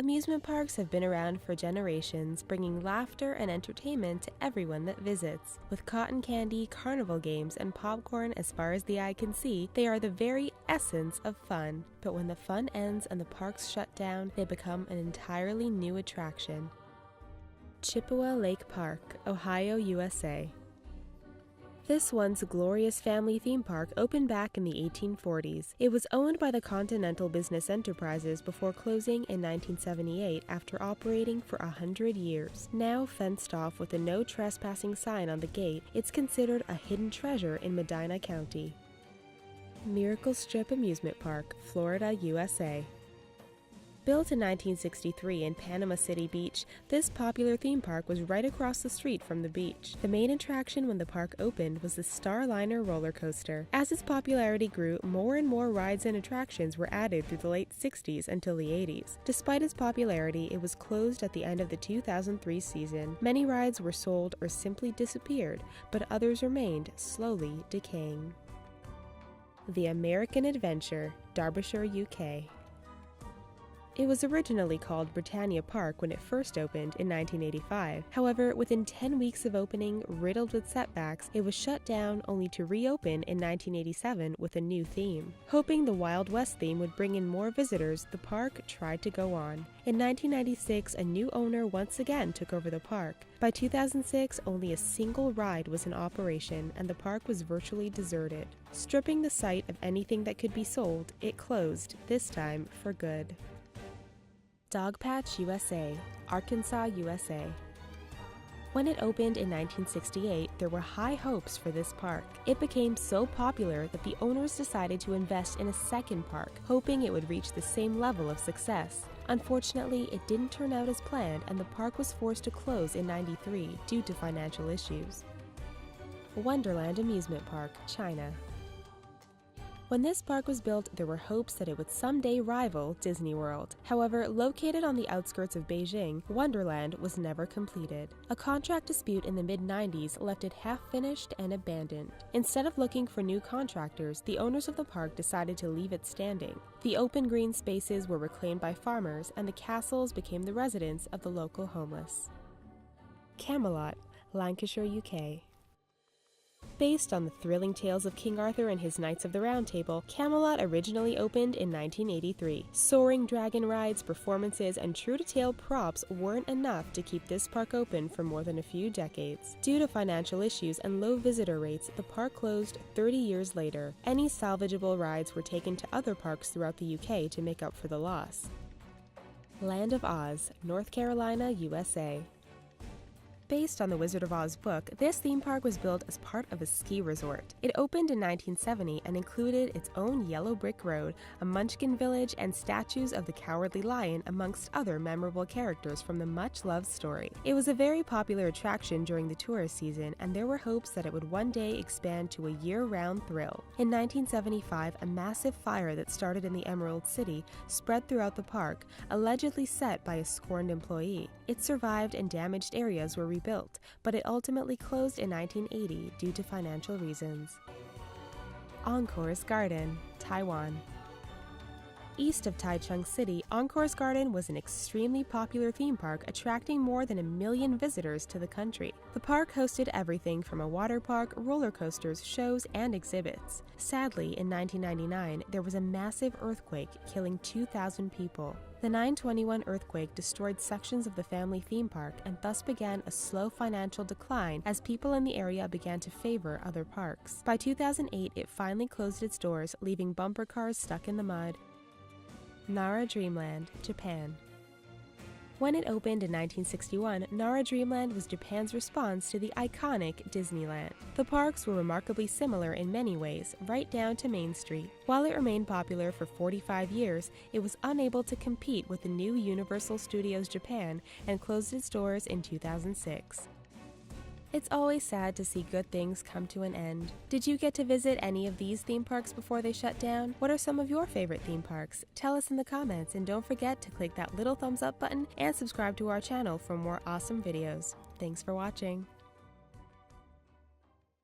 Amusement parks have been around for generations, bringing laughter and entertainment to everyone that visits. With cotton candy, carnival games, and popcorn as far as the eye can see, they are the very essence of fun. But when the fun ends and the parks shut down, they become an entirely new attraction. Chippewa Lake Park, Ohio, USA. This once glorious family theme park opened back in the 1840s. It was owned by the Continental Business Enterprises before closing in 1978 after operating for 100 years. Now fenced off with a no trespassing sign on the gate, it's considered a hidden treasure in Medina County. Miracle Strip Amusement Park, Florida, USA. Built in 1963 in Panama City Beach, this popular theme park was right across the street from the beach. The main attraction when the park opened was the Starliner roller coaster. As its popularity grew, more and more rides and attractions were added through the late 60s until the 80s. Despite its popularity, it was closed at the end of the 2003 season. Many rides were sold or simply disappeared, but others remained, slowly decaying. The American Adventure, Derbyshire, UK. It was originally called Britannia Park when it first opened in 1985. However, within 10 weeks of opening, riddled with setbacks, it was shut down only to reopen in 1987 with a new theme. Hoping the Wild West theme would bring in more visitors, the park tried to go on. In 1996, a new owner once again took over the park. By 2006, only a single ride was in operation and the park was virtually deserted. Stripping the site of anything that could be sold, it closed, this time for good. DOGPATCH, USA, Arkansas, USA. When it opened in 1968, there were high hopes for this park. It became so popular that the owners decided to invest in a second park, hoping it would reach the same level of success. Unfortunately, it didn't turn out as planned and the park was forced to close in '93 due to financial issues. Wonderland Amusement Park, China. When this park was built, there were hopes that it would someday rival Disney World. However, located on the outskirts of Beijing, Wonderland was never completed. A contract dispute in the mid-90s left it half-finished and abandoned. Instead of looking for new contractors, the owners of the park decided to leave it standing. The open green spaces were reclaimed by farmers, and the castles became the residence of the local homeless. CAMELOT, Lancashire, UK. Based on the thrilling tales of King Arthur and his Knights of the Round Table, CAMELOT originally opened in 1983. Soaring dragon rides, performances, and true-to-tale props weren't enough to keep this park open for more than a few decades. Due to financial issues and low visitor rates, the park closed 30 years later. Any salvageable rides were taken to other parks throughout the UK to make up for the loss. Land of Oz, North Carolina, USA. Based on the Wizard of Oz book, this theme park was built as part of a ski resort. It opened in 1970 and included its own yellow brick road, a munchkin village, and statues of the Cowardly Lion amongst other memorable characters from the much-loved story. It was a very popular attraction during the tourist season, and there were hopes that it would one day expand to a year-round thrill. In 1975, a massive fire that started in the Emerald City spread throughout the park, allegedly set by a scorned employee. It survived and damaged areas were rebuilt, but it ultimately closed in 1980 due to financial reasons. ENCORE'S Garden, Taiwan. East of Taichung City, ENCORE'S Garden was an extremely popular theme park attracting more than 1 million visitors to the country. The park hosted everything from a water park, roller coasters, shows, and exhibits. Sadly, in 1999, there was a massive earthquake, killing 2,000 people. The 9/21 earthquake destroyed sections of the family theme park and thus began a slow financial decline as people in the area began to favor other parks. By 2008, it finally closed its doors, leaving bumper cars stuck in the mud. NARA Dreamland, Japan. When it opened in 1961, NARA Dreamland was Japan's response to the iconic Disneyland. The parks were remarkably similar in many ways, right down to Main Street. While it remained popular for 45 years, it was unable to compete with the new Universal Studios Japan and closed its doors in 2006. It's always sad to see good things come to an end. Did you get to visit any of these theme parks before they shut down? What are some of your favorite theme parks? Tell us in the comments, and don't forget to click that little thumbs up button and subscribe to our channel for more awesome videos. Thanks for watching.